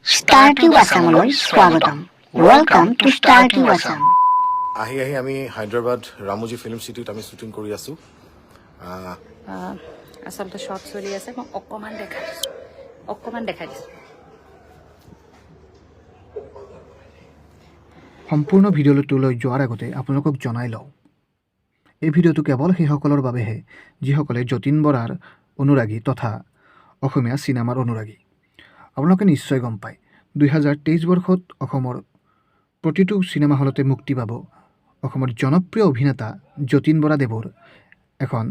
Startube Assamলৈ স্বাগতম. Welcome to Startube Assam. আহি আমি হায়দৰাবাদ ৰামোজী ফিল্ম চিটিত আমি শ্বুটিং কৰি আছো আচলতে শ্বট চলি আছে মই অকমান দেখাই দিছো সম্পূৰ্ণ ভিডিঅ'টোলৈ যোৱাৰ আগতে আপোনালোকক জনাই লওঁ এই ভিডিঅ'টো কেৱল সেইসকলৰ বাবেহে যিসকলে যতীন বৰাৰ অনুৰাগী তথা অসমীয়া চিনেমাৰ অনুৰাগী আপোনালোকে নিশ্চয় গম পায় 2023 বৰ্ষত অসমৰ প্ৰতিটো চিনেমা হলতে মুক্তি পাব অসমৰ জনপ্ৰিয় অভিনেতা যতীন বৰা দেৱৰ এখন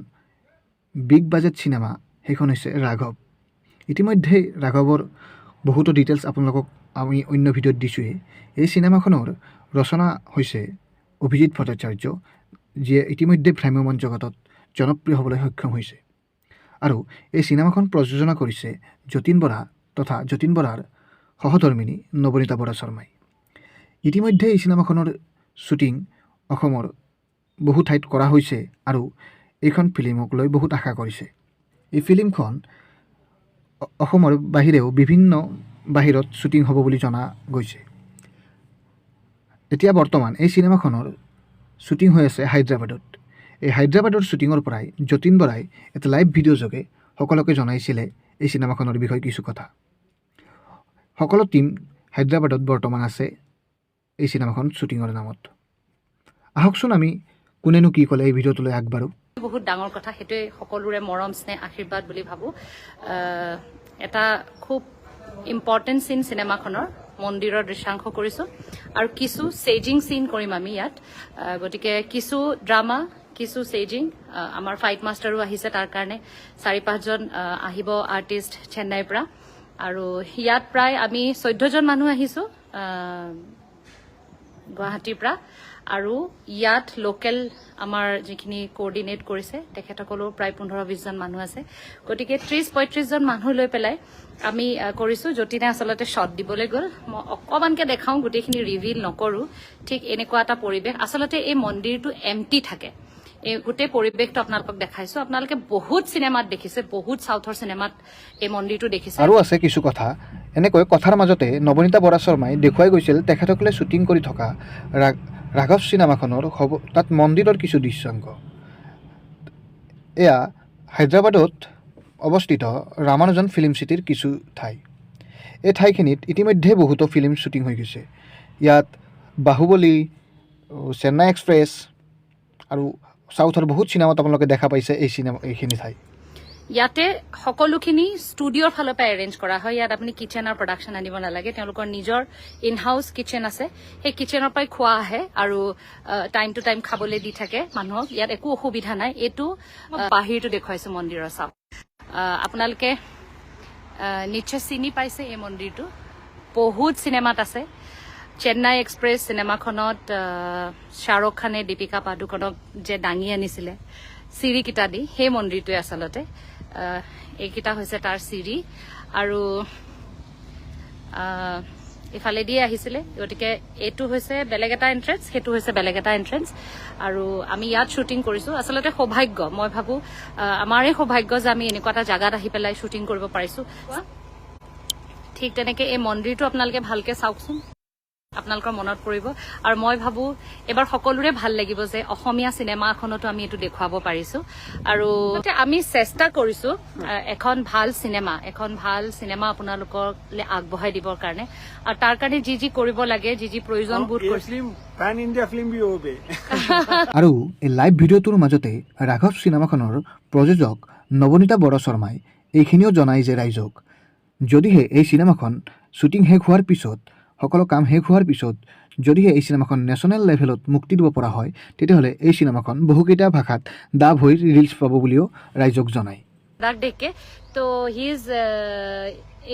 বিগ বাজেট চিনেমা সেইখন হৈছে ৰাঘৱ ইতিমধ্যে ৰাঘৱৰ বহুতো ডিটেইলছ আপোনালোকক আমি অন্য ভিডিঅ'ত দিছোঁৱেই এই চিনেমাখনৰ ৰচনা হৈছে অভিজিৎ ভট্টাচাৰ্য যিয়ে ইতিমধ্যে ভ্ৰাম্যমাণ জগতত জনপ্ৰিয় হ'বলৈ সক্ষম হৈছে আৰু এই চিনেমাখন প্ৰযোজনা কৰিছে যতীন বৰা তথা যতীন বৰাৰ সহধৰ্মিনী নৱনীতা বৰা শৰ্মাই ইতিমধ্যে এই চিনেমাখনৰ শ্বুটিং অসমৰ বহু ঠাইত কৰা হৈছে আৰু এইখন ফিল্মক লৈ বহুত আশা কৰিছে এই ফিল্মখন অসমৰ বাহিৰেও বিভিন্ন বাহিৰত শ্বুটিং হ'ব বুলি জনা গৈছে এতিয়া বৰ্তমান এই চিনেমাখনৰ শ্বুটিং হৈ আছে হায়দৰাবাদত এই হায়দৰাবাদৰ শ্বুটিঙৰ পৰাই যতীন বৰাই এটা লাইভ ভিডিঅ' যোগে সকলোকে জনাইছিলে এই চিনেমাখনৰ বিষয়ে কিছু কথা সকলো টিম হায়দৰাবাদত বৰ্তমান আছে এই চিনেমাখন শ্বুটিঙৰ নামত আহকচোন আমি কোনেনো কি ক'লে এই ভিডিঅ'টোলৈ আগবাঢ়ো বহুত ডাঙৰ কথা সেইটোৱে সকলোৰে মৰম স্নেহ আশীৰ্বাদ বুলি ভাবো এটা খুব ইম্পৰ্টেণ্ট চিন চিনেমাখনৰ মন্দিৰৰ দৃশ্যাংশ কৰিছো আৰু কিছু চেজিং চিন কৰিম আমি ইয়াত গতিকে কিছু ড্ৰামা কিছু চেজিং আমাৰ ফাইট মাষ্টাৰো আহিছে তাৰ কাৰণে 4-5জন আহিব আৰ্টিষ্ট চেন্নাইৰ পৰা আৰু ইয়াত প্ৰায় আমি 14জন মানুহ আহিছো গুৱাহাটীৰ পৰা আৰু ইয়াত লোকেল আমাৰ যিখিনি কোঅৰ্ডিনেট কৰিছে তেখেতসকলো প্ৰায় 15-20জন মানুহ আছে গতিকে 30-35জন মানুহ লৈ পেলাই আমি কৰিছো যতীনে আচলতে শ্বট দিবলৈ গ'ল মই অকমানকে দেখাওঁ গোটেইখিনি ৰিভিল নকৰো ঠিক এনেকুৱা এটা পৰিৱেশ আচলতে এই মন্দিৰটো এমটি থাকে এই গোটেই পৰিৱেশটো আপোনালোকক দেখাইছো আপোনালোকে বহুত চিনেমাত দেখিছে বহুত সাউথৰ চিনেমাত এই মন্দিৰটো দেখিছে আৰু আছে কিছু কথা এনেকৈ কথাৰ মাজতে নৱনীতা বৰা শৰ্মাই দেখুৱাই গৈছিল তেখেতসকলে শ্বুটিং কৰি থকা ৰাঘৱ চিনেমাখনৰ তাত মন্দিৰৰ কিছু দৃশ্যাংশ এয়া হায়দৰাবাদত অৱস্থিত ৰামানুজন ফিল্ম চিটিৰ কিছু ঠাই এই ঠাইখিনিত ইতিমধ্যে বহুতো ফিল্ম শ্বুটিং হৈ গৈছে ইয়াত বাহুবলী চেন্নাই এক্সপ্ৰেছ আৰু সাউথৰ বহুত চিনেমাত আপোনালোকে দেখা পাইছে এইখিনি ঠাই ইয়াতে সকলোখিনি ষ্টুডিঅ'ৰ ফালৰ পৰা এৰেঞ্জ কৰা হয় ইয়াত আপুনি কিচেনৰ প্ৰডাকশ্যন আনিব নালাগে তেওঁলোকৰ নিজৰ ইন হাউচ কিচেন আছে সেই কিচেনৰ পৰাই খোৱা আহে আৰু টাইম টু টাইম খাবলৈ দি থাকে মানুহক ইয়াত একো অসুবিধা নাই এইটো বাহিৰটো দেখুৱাইছো মন্দিৰৰ চাওক আপোনালোকে নিশ্চয় চিনি পাইছে এই মন্দিৰটো বহুত চিনেমাত আছে চেন্নাই এক্সপ্ৰেছ চিনেমাখনত শ্বাহৰুখ খানে দীপিকা পাডুকনক যে দাঙি আনিছিলে চিৰিকেইটা দি সেই মন্দিৰটোৱে আচলতে এইকেইটা হৈছে তাৰ চিৰি আৰু ইফালেদিয়ে আহিছিলে গতিকে এইটো হৈছে বেলেগ এটা এন্ট্ৰেন্স সেইটো হৈছে বেলেগ এটা এন্ট্ৰেন্স আৰু আমি ইয়াত শ্বুটিং কৰিছো আচলতে সৌভাগ্য মই ভাবো আমাৰেই সৌভাগ্য যে আমি এনেকুৱা এটা জাগাত আহি পেলাই শ্বুটিং কৰিব পাৰিছো ঠিক তেনেকে এই মন্দিৰটো আপোনালোকে ভালকে চাওকচোন আপোনালোকৰ মনত পৰিব আৰু মই ভাবো এবাৰ সকলোৰে ভাল লাগিব যে অসমীয়া চিনেমা এখনতো আমি এইটো দেখুৱাব পাৰিছো আৰু আমি চেষ্টা কৰিছো এখন ভাল চিনেমা আপোনালোকলৈ আগবঢ়াই দিবৰ কাৰণে আৰু তাৰ কাৰণে যি কৰিব লাগে যি প্ৰয়োজন বোধ কৰিছো पैन इंडिया फिल्म भी होबे আৰু এই লাইভ ভিডিঅ'টোৰ মাজতে ৰাঘৱ চিনেমাখনৰ প্ৰযোজক নৱনীতা বৰা শৰ্মাই এইখিনিও জনায় যে ৰাইজক যদিহে এই চিনেমাখন শ্বুটিং শেষ হোৱাৰ পিছত সকলো কাম শেষ হোৱাৰ পিছত যদিহে এই চিনেমাখন নেশ্যনেল লেভেলত মুক্তি দিব পৰা হয় তেতিয়াহ'লে এই চিনেমাখন বহুকেইটা ভাষাত ডাব হৈ ৰিলিজ পাব বুলিও ৰাইজক জনায় দেখে তো হি ইজ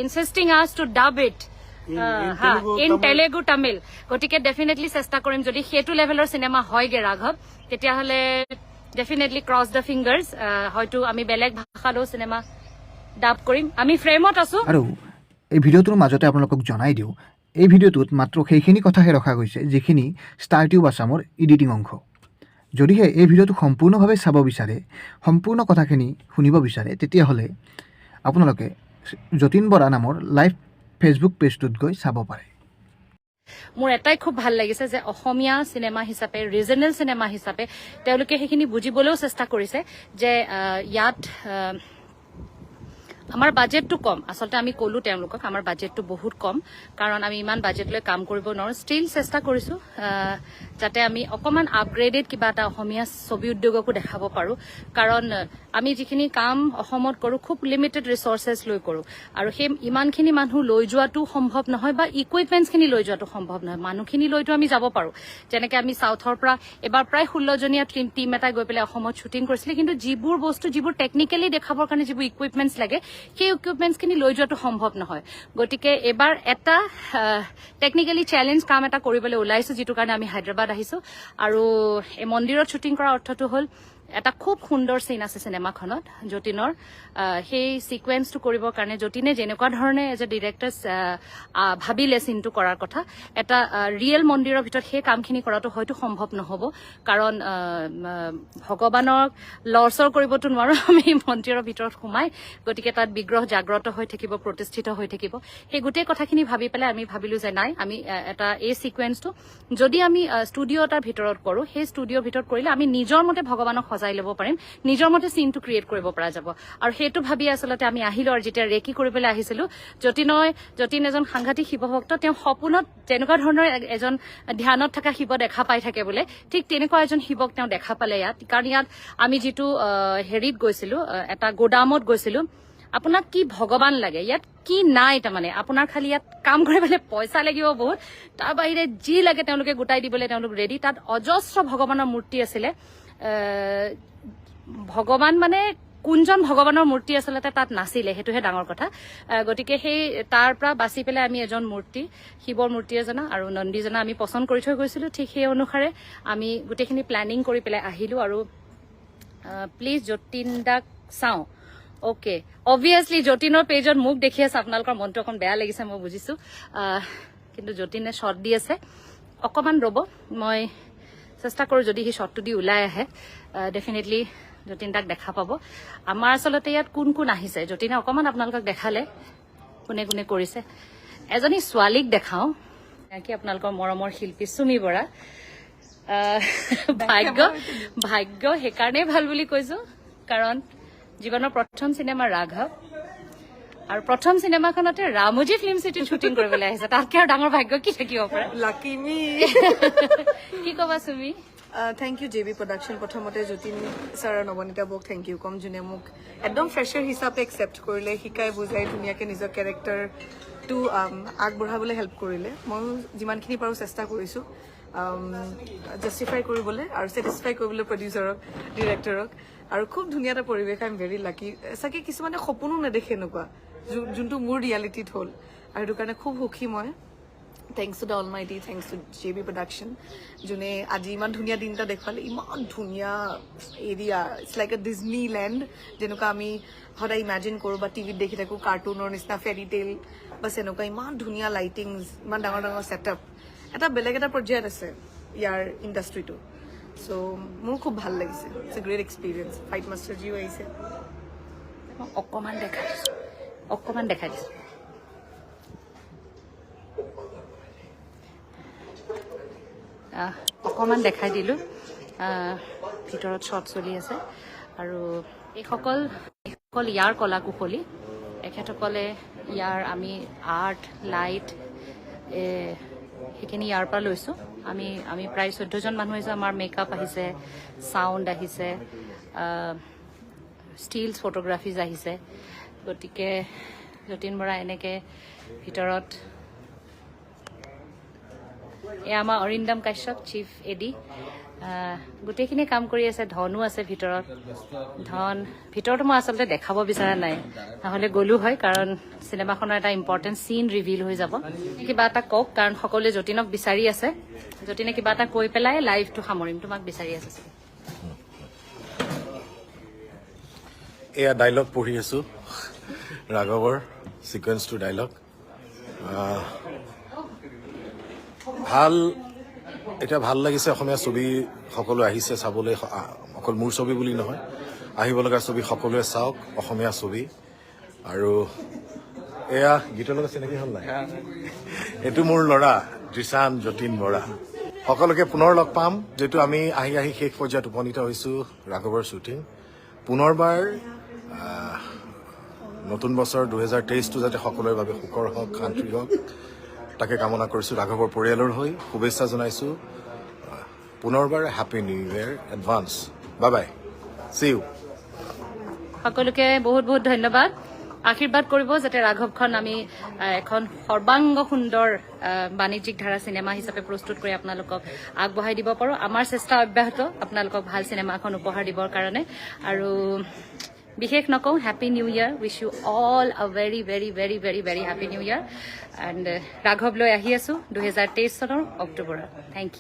ইনসিস্টিং আস টু ডাব ইট ইন তেলেগু তামিল গতিকে ডেফিনেটলি চেষ্টা কৰিম যদি সেইটো লেভেলৰ চিনেমা হয়গে ৰাঘৱ তেতিয়াহ'লে ডেফিনেটলি ক্ৰছ দ্য ফিংগাৰ্ছ হয়তো আমি বেলেগ ভাষাতো চিনেমা ডাব কৰিম আমি ফ্ৰেমত আছো আৰু এই ভিডিঅ'টোৰ মাজতে আপোনালোকক জনাই দিওঁ এই ভিডিঅ'টোত মাত্ৰ সেইখিনি কথাহে ৰখা গৈছে যিখিনি ষ্টাৰটিউব আছামৰ এডিটিং অংশ যদিহে এই ভিডিঅ'টো সম্পূৰ্ণভাৱে চাব বিচাৰে সম্পূৰ্ণ কথাখিনি শুনিব বিচাৰে তেতিয়াহ'লে আপোনালোকে যতীন বৰা নামৰ লাইভ ফেচবুক পেজটোত গৈ চাব পাৰে। মোৰ এটাই খুব ভাল লাগিছে যে অসমীয়া চিনেমা হিচাপে ৰিজনেল চিনেমা হিচাপে তেওঁলোকে সেইখিনি বুজিবলৈও চেষ্টা কৰিছে যে ইয়াত আমাৰ বাজেটটো কম আচলতে আমি ক'লো তেওঁলোকক আমাৰ বাজেটটো বহুত কম কাৰণ আমি ইমান বাজেট লৈ কাম কৰিব নোৱাৰো ষ্টিল চেষ্টা কৰিছো যাতে আমি অকমান আপগ্ৰেডেড কিবা এটা অসমীয়া ছবি উদ্যোগকো দেখাব পাৰো কাৰণ আমি যিখিনি কাম অসমত কৰো খুব লিমিটেড ৰিসোৰ্সেছ লৈ কৰো আৰু সেই ইমানখিনি মানুহ লৈ যোৱাটো সম্ভৱ নহয় বা ইকুইপমেন্টছখিনি লৈ যোৱাটো সম্ভৱ নহয় মানুহখিনি লৈতো আমি যাব পাৰো যেনেকে আমি সাউথৰ পৰা এবাৰ প্ৰায় 16 জনীয়া টিম এটা গৈ পেলাই অসমত শুটিং কৰিছিলে কিন্তু যিবোৰ বস্তু যিবোৰ টেকনিক্যালি দেখাবৰ কাৰণে যিবোৰ ইকুইপমেন্টছ লাগে সেই ইকুইপমেন্টছখিনি লৈ যোৱাটো সম্ভৱ নহয় গতিকে এবাৰ এটা টেকনিক্যালি চ্যালেঞ্জ কাম এটা কৰিবলৈ ওলাইছো যিটো কাৰণে আমি হায়দৰাবাদ আহিছো আৰু এই মন্দিৰত শুটিং কৰাৰ অৰ্থটো হ'ল এটা খুব সুন্দৰ সিন আছে সিনেমাখনত যতীনৰ সেই সিকুৱেন্সটো কৰিবৰ কাৰণে যতীনে যেনেকুৱা ধৰণে এজ এ ডিৰেক্টৰ ভাবিলে সিনটো কৰাৰ কথা এটা ৰিয়েল মন্দিৰৰ ভিতৰত সেই কামখিনি কৰাটো হয়তো সম্ভৱ নহব কাৰণ ভগৱানক লৰচৰ কৰিবতো নোৱাৰো আমি মন্দিৰৰ ভিতৰত সোমাই গতিকে তাত বিগ্ৰহ জাগ্ৰত হৈ থাকিব প্ৰতিষ্ঠিত হৈ থাকিব সেই গোটেই কথাখিনি ভাবি পেলাই আমি ভাবিলো যে নাই আমি এটা এই সিকুৱেন্সটো যদি আমি ষ্টুডিঅ' এটাৰ ভিতৰত কৰো সেই ষ্টুডিঅ'ৰ ভিতৰত কৰিলে আমি নিজৰ মতে ভগৱানক সজাই ল'ব পাৰিম নিজৰ মতে সিনটো ক্ৰিয়েট কৰিব পৰা যাব আৰু সেইটো ভাবি আচলতে আমি আহিলো আৰু যেতিয়া ৰেকি কৰিবলৈ আহিছিলো যতীন এজন সাংঘাতিক শিৱভক্ত তেওঁ সপোনত যেনেকুৱা ধৰণৰ এজন ধ্যানত থকা শিৱ দেখা পাই থাকে বোলে ঠিক তেনেকুৱা এজন শিৱক তেওঁ দেখা পালে ইয়াত কাৰণ ইয়াত আমি যিটো হেৰিত গৈছিলো এটা গোদামত গৈছিলো আপোনাক কি ভগৱান লাগে ইয়াত কি নাই তাৰমানে আপোনাৰ খালি ইয়াত কাম কৰিবলৈ পইচা লাগিব বহুত তাৰ বাহিৰে যি লাগে তেওঁলোকে গোটাই দিবলৈ তেওঁলোক ৰেডি তাত অজস্ৰ ভগৱানৰ মূৰ্তি আছিলে ভগৱান মানে কোনজন ভগৱানৰ মূৰ্তি আচলতে তাত নাছিলে সেইটোহে ডাঙৰ কথা গতিকে সেই তাৰ পৰা বাছি পেলাই আমি এজন মূৰ্তি শিৱৰ মূৰ্তি এজনা আৰু নন্দীজনা আমি পছন্দ কৰি থৈ গৈছিলো ঠিক সেই অনুসাৰে আমি গোটেইখিনি প্লেনিং কৰি পেলাই আহিলো আৰু প্লিজ যতীন দাক চাওঁ ওকে অবভিয়াছলি যতীনৰ পেজত মোক দেখি আছে আপোনালোকৰ মনটো অকণ বেয়া লাগিছে মই বুজিছো কিন্তু যতীনে শ্বট দি আছে অকণমান ৰ'ব মই চেষ্টা কৰোঁ যদি সি শ্বটটো দি ওলাই আহে ডেফিনেটলি যতীন দাক দেখা পাব আমাৰ আচলতে ইয়াত কোন কোন আহিছে যতীনে অকণমান আপোনালোকক দেখালে কোনে কোনে কৰিছে এজনী ছোৱালীক দেখাওঁ কি আপোনালোকৰ মৰমৰ শিল্পী চুমি বৰা ভাগ্য সেইকাৰণেই ভাল বুলি কৈছো কাৰণ জীৱনৰ প্ৰথম চিনেমা ৰাঘৱ আৰু প্ৰথম চিনেমাখনতে ৰামোজী ফিল্ম চিটিত শ্বুটিং কৰিবলৈ আহিছে তাতকৈ আৰু ডাঙৰ ভাগ্য কি থাকিব পাৰে লাকি মি কি ক'বা চুমি থেংক ইউ জেবি প্ৰডাকশ্যন প্ৰথমতে যতীন ছাৰ আৰু নৱনীতা বৌক থেংক ইউ কম যোনে মোক একদম ফ্ৰেছাৰ হিচাপে একচেপ্ট কৰিলে শিকাই বুজাই ধুনীয়াকৈ নিজৰ কেৰেক্টাৰটো আগবঢ়াবলৈ হেল্প কৰিলে ময়ো যিমানখিনি পাৰোঁ চেষ্টা কৰিছোঁ জাষ্টিফাই কৰিবলৈ আৰু ছেটিছফাই কৰিবলৈ প্ৰডিউচাৰক ডিৰেক্টৰক আৰু খুব ধুনীয়া এটা পৰিৱেশ আই এম ভেৰি লাকি চাগে কিছুমানে সপোনো নেদেখে এনেকুৱা যোনটো মোৰ ৰিয়েলিটিত হ'ল আৰু সেইটো কাৰণে খুব সুখী মই thanks to the almighty thanks to JB production যোনে আজি ইমান ধুনীয়া দিন এটা দেখুৱালে ইমান ধুনীয়া area it's like a Disneyland যেনেকুৱা আমি সদায় ইমেজিন কৰোঁ বা টিভিত দেখি থাকোঁ কাৰ্টুনৰ নিচিনা ফেৰী টেইল বাছ এনেকুৱা ইমান ধুনীয়া লাইটিংছ ইমান ডাঙৰ ডাঙৰ ছেটআপ এটা বেলেগ এটা পৰ্যায়ত আছে ইয়াৰ ইণ্ডাষ্ট্ৰিটো চ' মোৰ খুব ভাল লাগিছে it's a great experience fight মাষ্টাৰজিও আহিছে অকণমান দেখাই দিছোঁ অকণমান দেখাই দিলোঁ ভিতৰত শ্বট চলি আছে আৰু এইসকল ইয়াৰ কলা কুশলী এখেতসকলে ইয়াৰ আমি আৰ্ট লাইট সেইখিনি ইয়াৰ পৰা লৈছোঁ আমি প্ৰায় 14জন মানুহ আহিছোঁ আমাৰ মেকআপ আহিছে চাউণ্ড আহিছে ষ্টিলছ ফটোগ্ৰাফিজ আহিছে গতিকে যতীন বৰা এনেকৈ ভিতৰত এয়া আমাৰ অৰিন্দম কাশ্যপ চিফ এডি গোটেইখিনি কাম কৰি আছে ধনো আছে ভিতৰতো মই আচলতে দেখাব বিচৰা নাই নহ'লে গ'লো হয় কাৰণ চিনেমাখনৰ এটা ইম্পৰ্টেণ্ট চিন ৰিভিল হৈ যাব কিবা এটা কওক কাৰণ সকলোৱে যতীনক বিচাৰি আছে যতীনে কিবা এটা কৈ পেলাই লাইভটো সামৰিম তোমাক বিচাৰি আছে এয়া ডাইলগ পঢ়ি আছো ৰাঘৱৰ সিকুৱেন্সটো ডাইলগ ভাল লাগিছে অসমীয়া ছবি সকলো আহিছে চাবলৈ অকল মোৰ ছবি বুলি নহয় আহিব লগা ছবি সকলোৱে চাওক অসমীয়া ছবি আৰু এয়া গীতৰ লগত চিনাকি হ'ল নাই এইটো মোৰ ল'ৰা দৃশান যতীন বৰা সকলোকে পুনৰ লগ পাম যেহেতু আমি আহি আহি শেষ পৰ্যায়ত উপনীত হৈছোঁ ৰাঘৱৰ শ্বুটিং পুনৰবাৰ নতুন বছৰ 2023টো যাতে সকলোৰে বাবে সুখৰ হওক শান্তিৰ হওক তাকে কামনা কৰিছোঁ ৰাঘৱৰ পৰিয়ালৰ হৈ শুভেচ্ছা জনাইছোঁ পুনৰবাৰ happy new year advance bye bye see you সকলোকে বহুত বহুত ধন্যবাদ আশীৰ্বাদ কৰিব যাতে ৰাঘৱখন আমি এখন সৰ্বাংগ সুন্দৰ বাণিজ্যিক ধাৰা চিনেমা হিচাপে প্ৰস্তুত কৰি আপোনালোকক আগবঢ়াই দিব পাৰোঁ আমাৰ চেষ্টা অব্যাহত আপোনালোকক ভাল চিনেমা এখন উপহাৰ দিবৰ কাৰণে আৰু বিশেষ নকওঁ happy new year wish you all a very very very very very happy new year and ৰাঘৱ লৈ আহি আছোঁ 2023 চনৰ অক্টোবৰত থেংক ইউ